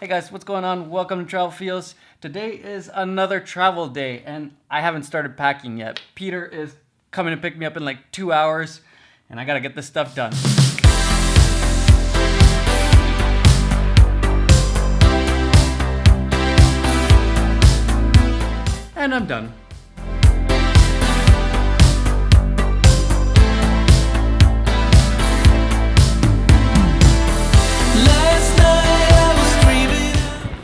Hey guys, what's going on? Welcome to Travel Feels. Today is another travel day and I haven't started packing yet. Peter is coming to pick me up in like 2 hours and I gotta get this stuff done. And I'm done.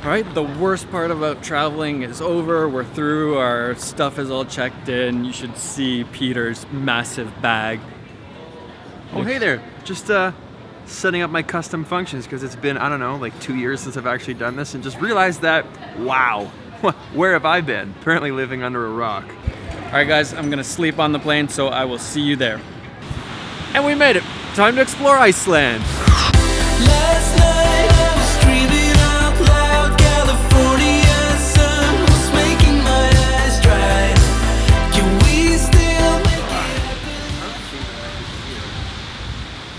Alright, the worst part about traveling is over. We're through, our stuff is all checked in. You should see Peter's massive bag. Oh, hey there. Just setting up my custom functions because it's been, I don't know, like 2 years since I've actually done this and just realized that, wow, where have I been? Apparently living under a rock. Alright guys, I'm gonna sleep on the plane, so I will see you there. And we made it! Time to explore Iceland! Last night I was screaming out loud, California sun was making my eyes dry. Can we still make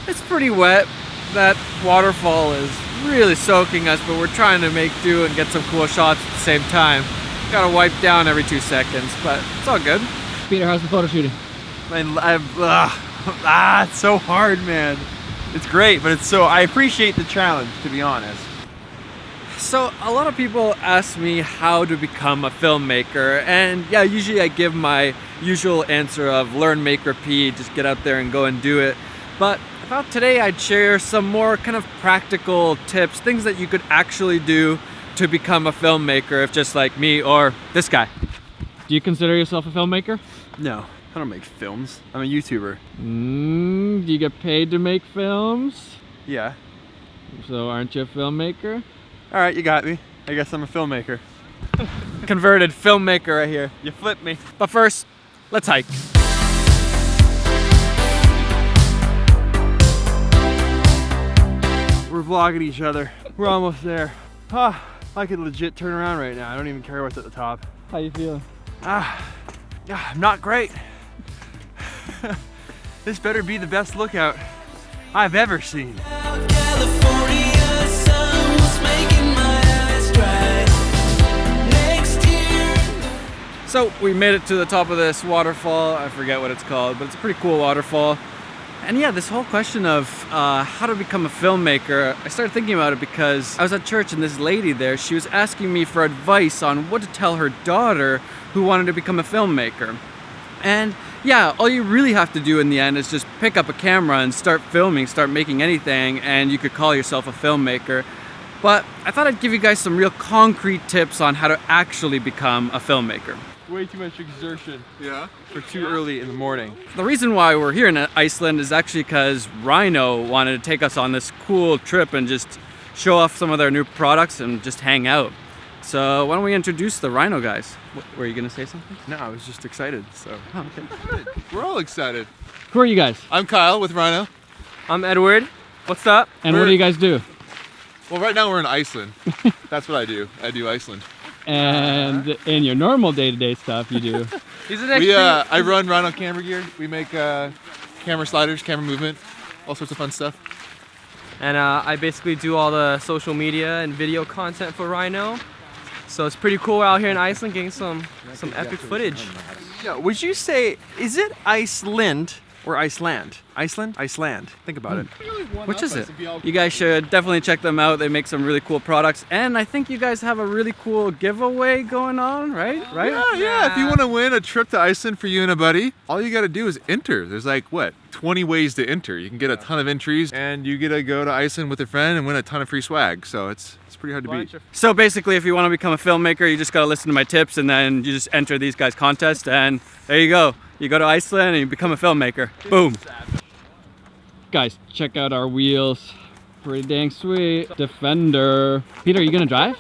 it? It's pretty wet. That waterfall is really soaking us, but we're trying to make do and get some cool shots at the same time. Gotta wipe down every 2 seconds, but it's all good. Peter, how's the photo shooting? It's so hard, man. It's great, but I appreciate the challenge, to be honest. So a lot of people ask me how to become a filmmaker, and yeah, usually I give my usual answer of learn, make, repeat, just get out there and go and do it. But I thought today I'd share some more kind of practical tips, things that you could actually do to become a filmmaker if just like me or this guy. Do you consider yourself a filmmaker? No, I don't make films. I'm a YouTuber. Do you get paid to make films? Yeah. So aren't you a filmmaker? All right, you got me. I guess I'm a filmmaker. Converted filmmaker right here. You flipped me. But first, let's hike. We're vlogging each other. We're almost there. I could legit turn around right now. I don't even care what's at the top. How you feeling? Not great. This better be the best lookout I've ever seen. California sun was making my eyes dry. Next year. So we made it to the top of this waterfall. I forget what it's called, but it's a pretty cool waterfall. And yeah, this whole question of how to become a filmmaker, I started thinking about it because I was at church and this lady there, she was asking me for advice on what to tell her daughter who wanted to become a filmmaker. And yeah, all you really have to do in the end is just pick up a camera and start filming, start making anything, and you could call yourself a filmmaker. But I thought I'd give you guys some real concrete tips on how to actually become a filmmaker. Way too much exertion. Yeah. For too early in the morning. The reason why we're here in Iceland is actually because Rhino wanted to take us on this cool trip and just show off some of their new products and just hang out. So why don't we introduce the Rhino guys? Were you gonna say something? No, I was just excited, so. Oh, okay. We're all excited. Who are you guys? I'm Kyle with Rhino. I'm Edward. What's up? And what do you guys do? Well, right now we're in Iceland. That's what I do. I do Iceland. And in your normal day-to-day stuff you do. I run Rhino camera gear. We make camera sliders, camera movement, all sorts of fun stuff. And I basically do all the social media and video content for Rhino. So it's pretty cool out here in Iceland getting some epic footage. Yeah, would you say, is it Iceland or Iceland? Iceland? Iceland. Think about it. Which is it? You guys should definitely check them out. They make some really cool products. And I think you guys have a really cool giveaway going on, right? Yeah. If you want to win a trip to Iceland for you and a buddy, all you got to do is enter. There's like, 20 ways to enter. You can get a ton of entries and you get to go to Iceland with a friend and win a ton of free swag. So it's pretty hard to beat. So basically, if you want to become a filmmaker, you just got to listen to my tips and then you just enter these guys' contests and there you go. You go to Iceland and you become a filmmaker. Boom. Guys, check out our wheels. Pretty dang sweet. Defender. Peter, are you gonna drive?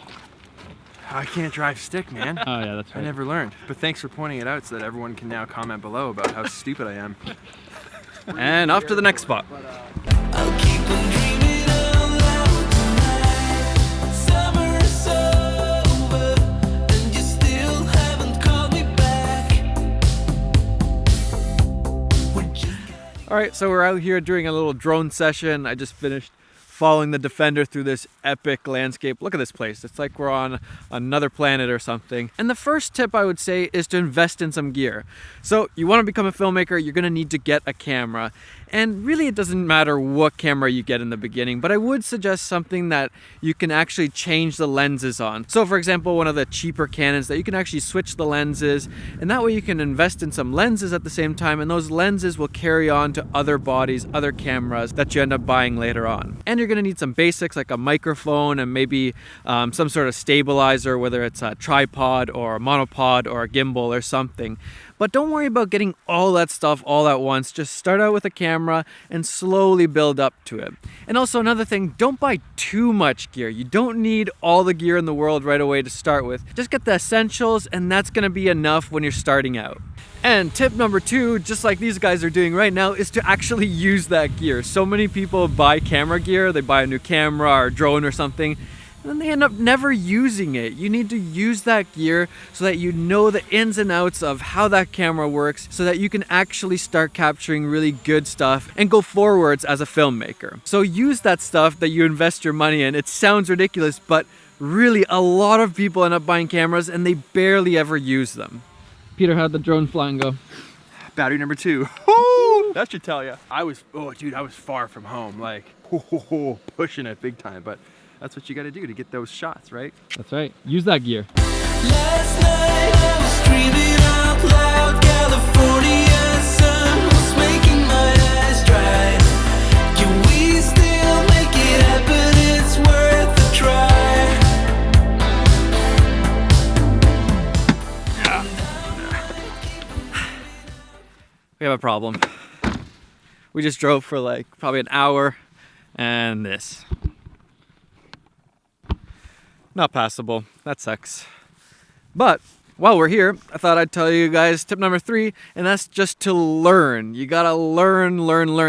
I can't drive stick, man. Oh yeah, that's right. I never learned. But thanks for pointing it out so that everyone can now comment below about how stupid I am. And off to the next spot. I'll keep on dreaming out loud tonight. Summer is over, and you still haven't called me back. All right, so we're out here doing a little drone session. I just finished following the Defender through this epic landscape. Look at this place. It's like we're on another planet or something. And the first tip I would say is to invest in some gear. So you want to become a filmmaker, you're going to need to get a camera. And really it doesn't matter what camera you get in the beginning, but I would suggest something that you can actually change the lenses on. So for example, one of the cheaper Canons that you can actually switch the lenses, and that way you can invest in some lenses at the same time, and those lenses will carry on to other bodies, other cameras that you end up buying later on. And you're gonna need some basics like a microphone and maybe some sort of stabilizer, whether it's a tripod or a monopod or a gimbal or something. But don't worry about getting all that stuff all at once. Just start out with a camera and slowly build up to it. And also another thing, don't buy too much gear. You don't need all the gear in the world right away to start with. Just get the essentials, and that's gonna be enough when you're starting out. And tip number 2, just like these guys are doing right now, is to actually use that gear. So many people buy camera gear, they buy a new camera or drone or something, and then they end up never using it. You need to use that gear so that you know the ins and outs of how that camera works, so that you can actually start capturing really good stuff and go forwards as a filmmaker. So use that stuff that you invest your money in. It sounds ridiculous, but really a lot of people end up buying cameras and they barely ever use them. Peter, how'd the drone flying go? Battery number 2. Woo! That should tell you. I was far from home, like pushing it big time, but that's what you got to do to get those shots, right? That's right. Use that gear. Last night I was screaming out loud, California sun was making my eyes dry. Can we still make it happen? It's worth a try. We have a problem. We just drove for like probably an hour, and this. Not passable. That sucks. But while we're here, I thought I'd tell you guys tip number 3, and that's just to learn. You gotta learn.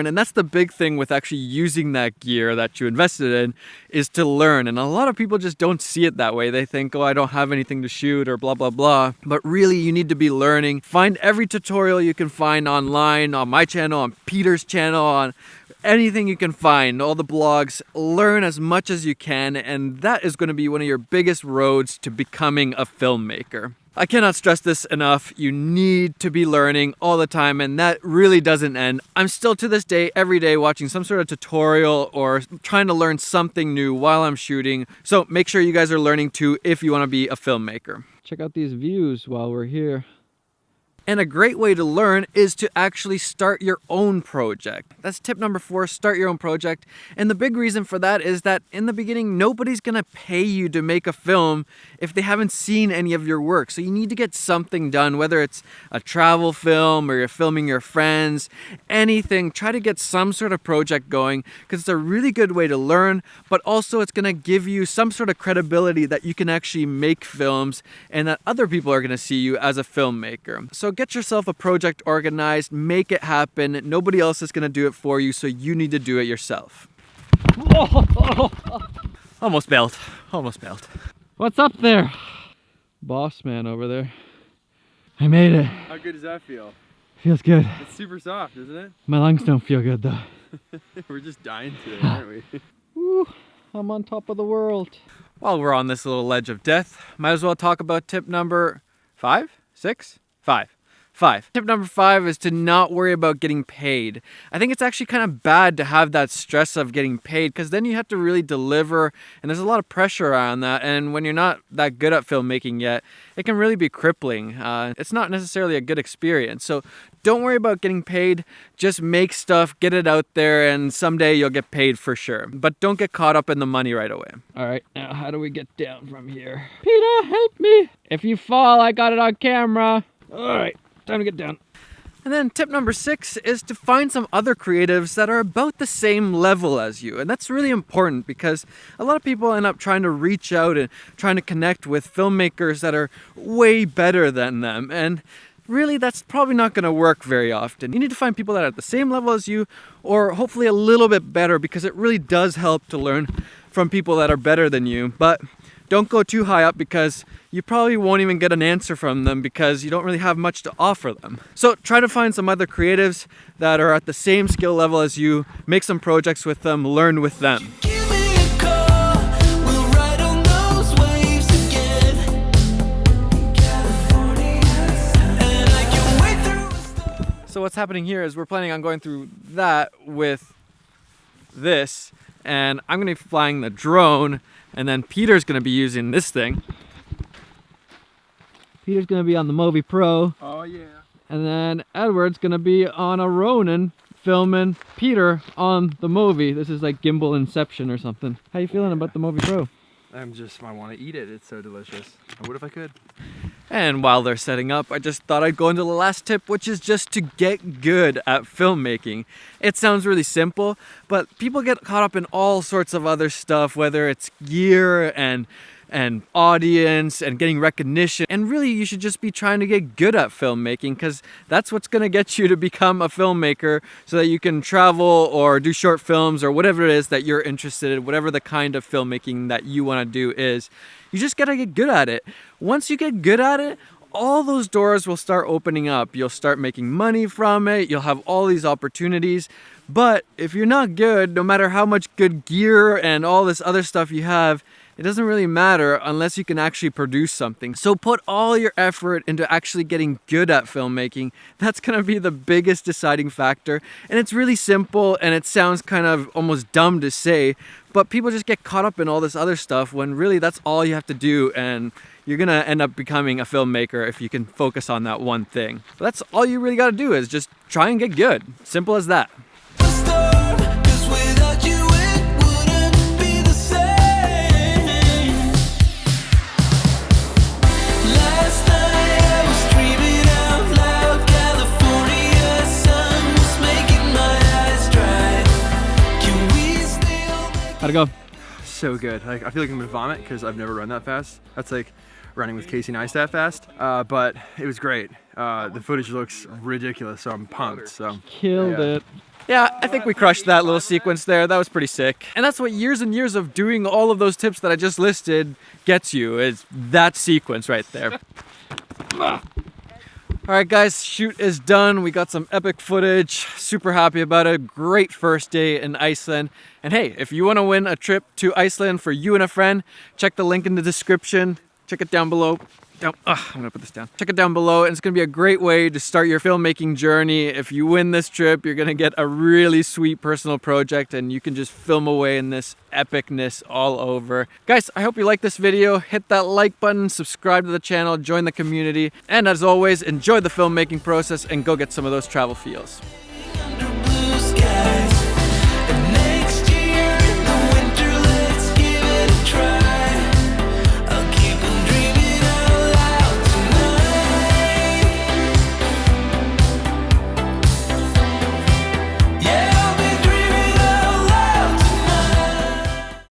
And that's the big thing with actually using that gear that you invested in, is to learn. And a lot of people just don't see it that way. They think, oh, I don't have anything to shoot or blah, blah, blah. But really, you need to be learning. Find every tutorial you can find online, on my channel, on Peter's channel, on anything you can find, all the blogs. Learn as much as you can, and that is going to be one of your biggest roads to becoming a filmmaker. I cannot stress this enough. You need to be learning all the time, and that really doesn't end. I'm still to this day, every day, watching some sort of tutorial or trying to learn something new while I'm shooting. So make sure you guys are learning too if you want to be a filmmaker. Check out these views while we're here. And a great way to learn is to actually start your own project. That's tip number 4, start your own project. And the big reason for that is that in the beginning, nobody's gonna pay you to make a film if they haven't seen any of your work. So you need to get something done, whether it's a travel film or you're filming your friends, anything. Try to get some sort of project going, because it's a really good way to learn, but also it's gonna give you some sort of credibility that you can actually make films and that other people are gonna see you as a filmmaker. So get yourself a project organized, make it happen. Nobody else is gonna do it for you, so you need to do it yourself. Almost bailed. What's up there? Boss man over there. I made it. How good does that feel? Feels good. It's super soft, isn't it? My lungs don't feel good though. We're just dying today, aren't we? Woo, I'm on top of the world. While we're on this little ledge of death, might as well talk about tip number 5? 6? 5. Tip number 5 is to not worry about getting paid. I think it's actually kind of bad to have that stress of getting paid, because then you have to really deliver, and there's a lot of pressure around that. And when you're not that good at filmmaking yet, it can really be crippling. It's not necessarily a good experience. So don't worry about getting paid. Just make stuff, get it out there, and someday you'll get paid for sure. But don't get caught up in the money right away. All right, now how do we get down from here? Peter, help me. If you fall, I got it on camera. All right. Time to get down. And then tip number 6 is to find some other creatives that are about the same level as you. And that's really important, because a lot of people end up trying to reach out and trying to connect with filmmakers that are way better than them. And really, that's probably not going to work very often. You need to find people that are at the same level as you, or hopefully a little bit better, because it really does help to learn from people that are better than you. But don't go too high up, because you probably won't even get an answer from them, because you don't really have much to offer them. So try to find some other creatives that are at the same skill level as you, make some projects with them, learn with them. Give what's happening here is we're planning on going through that with this, and I'm gonna be flying the drone, and then Peter's gonna be using this thing. Peter's gonna be on the Movi Pro, Oh yeah. and then Edward's gonna be on a Ronin filming Peter on the Movi. This is like gimbal inception or something. How you feeling about the Movi Pro? I want to eat it. It's so delicious. I would if I could. And while they're setting up, I just thought I'd go into the last tip, which is just to get good at filmmaking. It sounds really simple, but people get caught up in all sorts of other stuff, whether it's gear and audience and getting recognition. And really, you should just be trying to get good at filmmaking, because that's what's going to get you to become a filmmaker, so that you can travel or do short films or whatever it is that you're interested in, whatever the kind of filmmaking that you want to do is. You just got to get good at it. Once you get good at it, all those doors will start opening up. You'll start making money from it. You'll have all these opportunities. But if you're not good, no matter how much good gear and all this other stuff you have, it doesn't really matter unless you can actually produce something. So put all your effort into actually getting good at filmmaking. That's gonna be the biggest deciding factor. And it's really simple, and it sounds kind of almost dumb to say, but people just get caught up in all this other stuff when really that's all you have to do, and you're gonna end up becoming a filmmaker if you can focus on that one thing. But that's all you really gotta do, is just try and get good. Simple as that. Storm, 'cause without you it wouldn't be the same. Last night I was dreaming out loud. California sun was making my eyes dry. Can we still make How'd it go? So good. Like, I feel like I'm gonna vomit because I've never run that fast. That's like running with Casey Neistat fast. But it was great. The footage looks ridiculous, so I'm pumped. So Killed Yeah. it. Yeah, I think we crushed that little sequence there. That was pretty sick. And that's what years and years of doing all of those tips that I just listed gets you, is that sequence right there. All right, guys, shoot is done. We got some epic footage. Super happy about it. Great first day in Iceland. And hey, if you want to win a trip to Iceland for you and a friend, check the link in the description. Check it down below. I'm gonna put this down. Check it down below, and it's gonna be a great way to start your filmmaking journey. If you win this trip, you're gonna get a really sweet personal project, and you can just film away in this epicness all over. Guys, I hope you like this video. Hit that like button, subscribe to the channel, join the community, and as always, enjoy the filmmaking process and go get some of those travel feels.